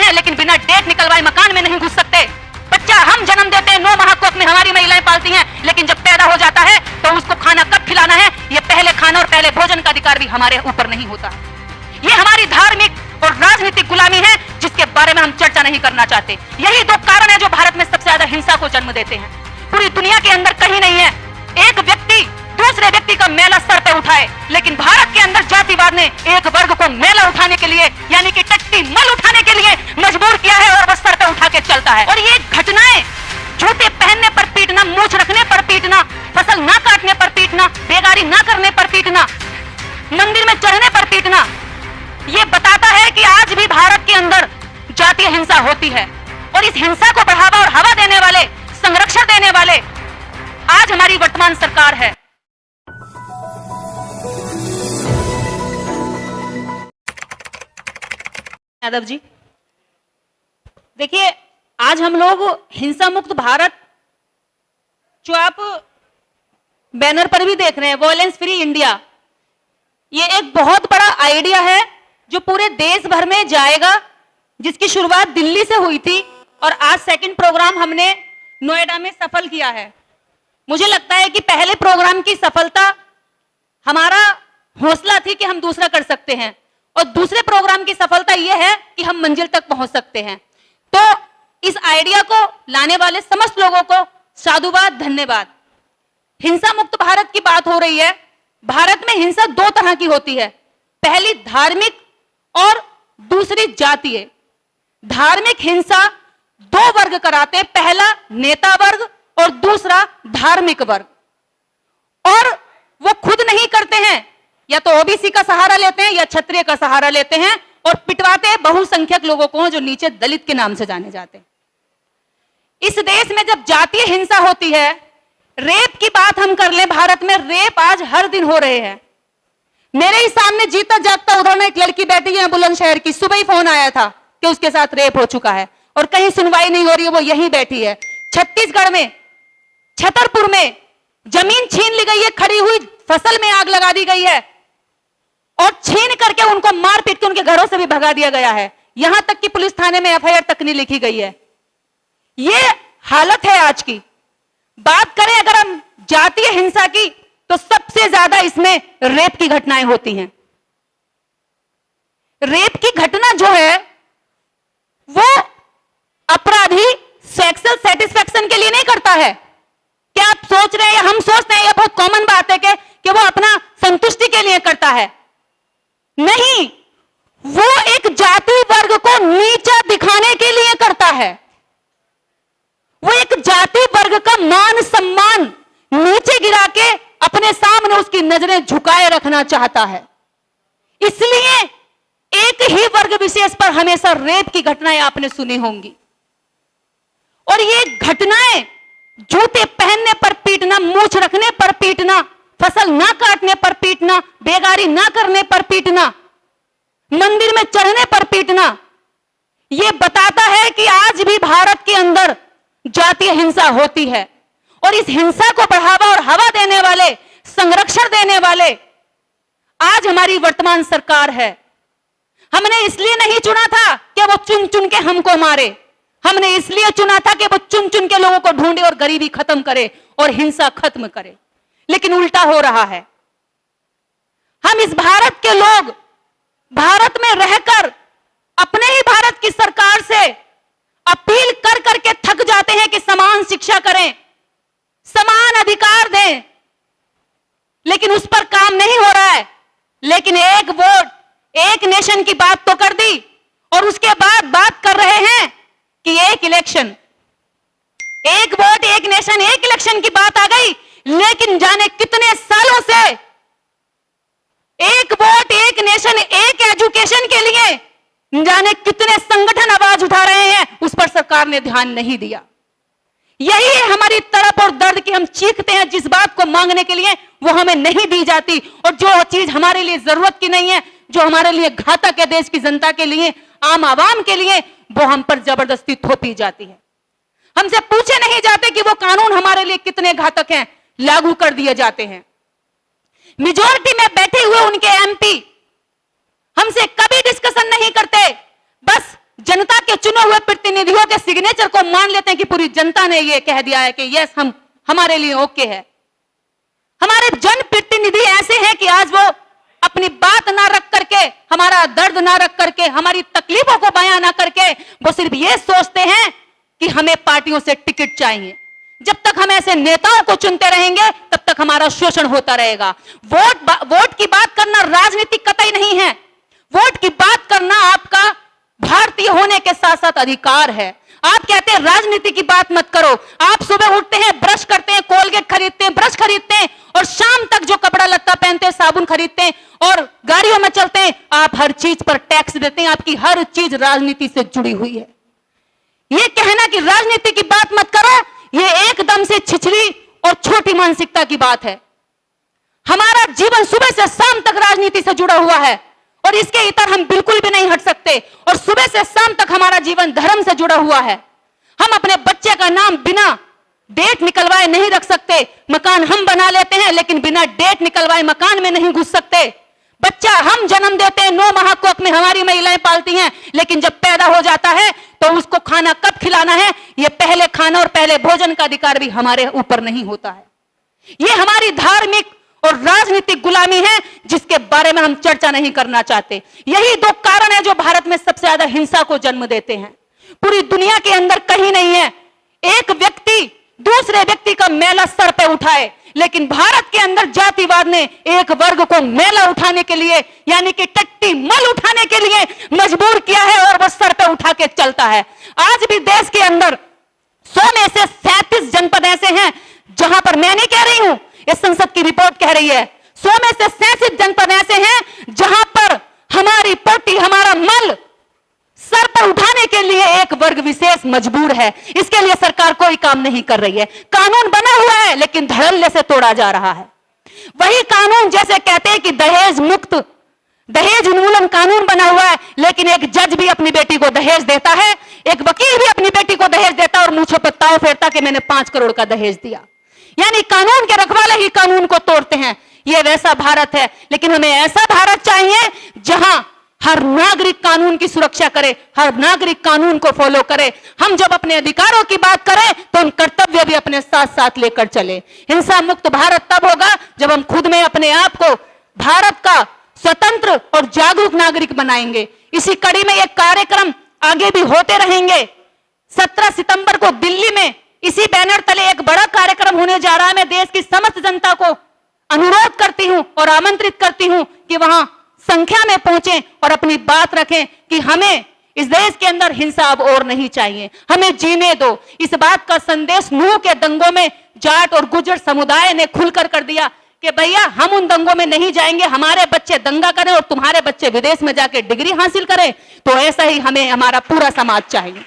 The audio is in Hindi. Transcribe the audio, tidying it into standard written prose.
हैं, लेकिन बिना डेट निकलवाए मकान में नहीं घुस सकते। बच्चा हम जन्म देते हैं, 9 माह को अपने हमारी महिलाएं पालती हैं, लेकिन जब पैदा हो जाता है तो उसको खाना कब खिलाना है, ये पहले खाना और पहले भोजन का अधिकार भी हमारे ऊपर नहीं होता। ये हमारी धार्मिक और राजनीतिक गुलामी है, जिसके बारे में हम चर्चा नहीं करना चाहते। यही 2 कारण है जो भारत में सबसे ज्यादा हिंसा को जन्म देते हैं। पूरी दुनिया के अंदर कहीं नहीं है एक व्यक्ति दूसरे व्यक्ति का मैला सर पे उठाए, लेकिन भारत के अंदर जातिवाद ने एक वर्ग को मैला उठाने के लिए, यानी कि टट्टी मल उठाने के लिए मजबूर किया है, और वह सर पे उठा के चलता है। और ये घटनाएं, जूते पहनने पर पीटना, मूछ रखने पर पीटना, फसल ना काटने पर पीटना, बेगारी ना करने पर पीटना, मंदिर में चढ़ने पर पीटना, ये बताता है कि आज भी भारत के अंदर जातीय हिंसा होती है। और इस हिंसा को बढ़ावा और हवा देने वाले, संरक्षण देने वाले आज हमारी वर्तमान सरकार है। यादव जी, देखिए, आज हम लोग हिंसा मुक्त भारत, जो आप बैनर पर भी देख रहे हैं, वायलेंस फ्री इंडिया, ये एक बहुत बड़ा आइडिया है जो पूरे देश भर में जाएगा, जिसकी शुरुआत दिल्ली से हुई थी और आज सेकंड प्रोग्राम हमने नोएडा में सफल किया है। मुझे लगता है कि पहले प्रोग्राम की सफलता हमारा हौसला थी कि हम दूसरा कर सकते हैं, और दूसरे प्रोग्राम की सफलता यह है कि हम मंजिल तक पहुंच सकते हैं। तो इस आइडिया को लाने वाले समस्त लोगों को साधुवाद, धन्यवाद। हिंसा मुक्त भारत की बात हो रही है। भारत में हिंसा 2 तरह की होती है, पहली धार्मिक और दूसरी जातीय। धार्मिक हिंसा 2 वर्ग कराते हैं, पहला नेता वर्ग और दूसरा धार्मिक वर्ग। और वो खुद नहीं करते हैं, या तो ओबीसी का सहारा लेते हैं या क्षत्रिय का सहारा लेते हैं, और पिटवाते हैं बहुसंख्यक लोगों को जो नीचे दलित के नाम से जाने जाते हैं। इस देश में जब जातीय हिंसा होती है, रेप की बात हम कर लें, भारत में रेप आज हर दिन हो रहे हैं। मेरे ही सामने जीता जागता उदाहरण, एक लड़की बैठी है बुलंदशहर की, सुबह ही फोन आया था कि उसके साथ रेप हो चुका है और कहीं सुनवाई नहीं हो रही है, वो यहीं बैठी है। छत्तीसगढ़ में छतरपुर में जमीन छीन ली गई है, खड़ी हुई फसल में आग लगा दी गई है, और छीन करके उनको मार पीट के उनके घरों से भी भगा दिया गया है। यहां तक कि पुलिस थाने में एफआईआर तक नहीं लिखी गई है। ये हालत है आज की। बात करें अगर हम जातीय हिंसा की, तो सबसे ज्यादा इसमें रेप की घटनाएं होती हैं। रेप की घटना जो है वो अपराधी सेक्सुअल सेटिस्फैक्शन के लिए नहीं करता है। क्या आप सोच रहे हैं या हम सोचते हैं, यह बहुत कॉमन बात है कि वो अपना संतुष्टि के लिए करता है? नहीं, वो एक जाति वर्ग को नीचा दिखाने के लिए करता है। वो एक जाति वर्ग का मान सम्मान नीचे गिरा के अपने सामने उसकी नजरें झुकाए रखना चाहता है। इसलिए एक ही वर्ग विशेष पर हमेशा रेप की घटनाएं आपने सुनी होंगी, और ये घटनाएं जूते पहनने पर पीटना, मूछ रखने पर पीटना, फसल ना काटने पर पीटना, बेगारी ना करने पर पीटना, मंदिर में चढ़ने पर पीटना, यह बताता है कि आज भी भारत के अंदर जातीय हिंसा होती है। और इस हिंसा को बढ़ावा और हवा देने वाले, संरक्षण देने वाले आज हमारी वर्तमान सरकार है। हमने इसलिए नहीं चुना था कि वो चुन चुन के हमको मारे, हमने इसलिए चुना था कि वो चुन चुन के लोगों को ढूंढे और गरीबी खत्म करे और हिंसा खत्म करे। लेकिन उल्टा हो रहा है। हम इस भारत के लोग भारत में रहकर अपने ही भारत की सरकार से अपील कर करके थक जाते हैं कि समान शिक्षा करें, समान अधिकार दें, लेकिन उस पर काम नहीं हो रहा है। लेकिन एक वोट एक नेशन की बात तो कर दी, और उसके बाद बात कर रहे हैं कि एक इलेक्शन, एक वोट एक नेशन एक इलेक्शन की बात आ गई। लेकिन जाने कितने सालों से एक वोट एक नेशन एक एजुकेशन के लिए जाने कितने संगठन आवाज उठा रहे हैं, उस पर सरकार ने ध्यान नहीं दिया। यही है हमारी तड़प और दर्द कि हम चीखते हैं जिस बात को मांगने के लिए वो हमें नहीं दी जाती, और जो चीज हमारे लिए जरूरत की नहीं है, जो हमारे लिए घातक है देश की जनता के लिए, आम आवाम के लिए, वो हम पर जबरदस्ती थोपी जाती है। हमसे पूछे नहीं जाते कि वो कानून हमारे लिए कितने घातक हैं, लागू कर दिए जाते हैं। मेजॉरिटी में बैठे हुए उनके एमपी हमसे कभी डिस्कशन नहीं करते, बस जनता के हुए प्रतिनिधियों के सिग्नेचर को मान लेते हैं कि पूरी जनता ने ये कह दिया है कि यस हम हमारे लिए ओके है। हमारे जनप्रतिनिधि ऐसे हैं कि आज वो अपनी बात ना रख करके, हमारा दर्द ना रख करके, हमारी तकलीफों को बयां ना करके वो सिर्फ ये सोचते हैं कि हमें पार्टियों से टिकट चाहिए। जब तक हम ऐसे नेताओं को चुनते रहेंगे तब तक हमारा शोषण होता रहेगा। वोट की बात करना राजनीति कतई नहीं है। वोट की बात करना आपका भारतीय होने के साथ साथ अधिकार है। आप कहते हैं राजनीति की बात मत करो। आप सुबह उठते हैं, ब्रश करते हैं, कोलगेट खरीदते हैं, ब्रश खरीदते हैं और शाम तक जो कपड़ा लत्ता पहनते हैं, साबुन खरीदते हैं और गाड़ियों में चलते हैं। आप हर चीज पर टैक्स देते हैं। आपकी हर चीज राजनीति से जुड़ी हुई है। यह कहना कि राजनीति की बात मत करो, यह एकदम से छिछली और छोटी मानसिकता की बात है। हमारा जीवन सुबह से शाम तक राजनीति से जुड़ा हुआ है और इसके इतर हम बिल्कुल भी नहीं हट सकते। और सुबह से शाम तक हमारा जीवन धर्म से जुड़ा हुआ है। हम अपने बच्चे का नाम बिना डेट निकलवाए नहीं रख सकते। मकान हम बना लेते हैं लेकिन बिना डेट निकलवाए मकान में नहीं घुस सकते। बच्चा हम जन्म देते हैं, 9 माह कोख में हमारी महिलाएं पालती हैं, लेकिन जब पैदा हो जाता है तो उसको खाना कब खिलाना है, यह पहले खाना और पहले भोजन का अधिकार भी हमारे ऊपर नहीं होता है। यह हमारी धार्मिक और राजनीतिक गुलामी है जिसके बारे में हम चर्चा नहीं करना चाहते। यही 2 कारण है जो भारत में सबसे ज्यादा हिंसा को जन्म देते हैं। पूरी दुनिया के अंदर कहीं नहीं है एक व्यक्ति दूसरे व्यक्ति का मैला सर पे उठाए, लेकिन भारत के अंदर जातिवाद ने एक वर्ग को मैला उठाने के लिए यानी कि टट्टी मल उठाने के लिए मजबूर किया है और वह सर पे उठा के चलता है। आज भी देश के अंदर 100 में से 37 जनपद ऐसे हैं जहां पर, मैं नहीं कह रही हूं, ये संसद की रिपोर्ट कह रही है, 100 में से 37 जनपद ऐसे हैं जहां पर हमारी पोटी, हमारा मल सर पर उठाने के लिए एक वर्ग विशेष मजबूर है। इसके लिए सरकार कोई काम नहीं कर रही है। कानून बना हुआ है लेकिन धड़ल्ले से तोड़ा जा रहा है। वही कानून जैसे कहते हैं कि दहेज मुक्त, दहेज उन्मूलन कानून बना हुआ है, लेकिन एक जज भी अपनी बेटी को दहेज देता है, एक वकील भी अपनी बेटी को दहेज देता है और मुंह पर ताव फेरता कि मैंने 5 करोड़ का दहेज दिया। यानी कानून के रखवाले ही कानून को तोड़ते हैं। यह वैसा भारत है, लेकिन हमें ऐसा भारत चाहिए जहां हर नागरिक कानून की सुरक्षा करे, हर नागरिक कानून को फॉलो करे। हम जब अपने अधिकारों की बात करें तो उन कर्तव्य भी अपने साथ साथ लेकर चले। हिंसा मुक्त भारत तब होगा जब हम खुद में अपने आप को भारत का स्वतंत्र और जागरूक नागरिक बनाएंगे। इसी कड़ी में एक कार्यक्रम आगे भी होते रहेंगे। 17 सितंबर को दिल्ली में इसी बैनर तले एक बड़ा कार्यक्रम होने जा रहा है। मैं देश की समस्त जनता को अनुरोध करती हूं और आमंत्रित करती हूं कि वहां संख्या में पहुंचें और अपनी बात रखें कि हमें इस देश के अंदर हिंसा अब और नहीं चाहिए, हमें जीने दो। इस बात का संदेश नूह के दंगों में जाट और गुर्जर समुदाय ने खुलकर कर दिया कि भैया हम उन दंगों में नहीं जाएंगे, हमारे बच्चे दंगा करें और तुम्हारे बच्चे विदेश में जाकर डिग्री हासिल करें। तो ऐसा ही हमें हमारा पूरा समाज चाहिए।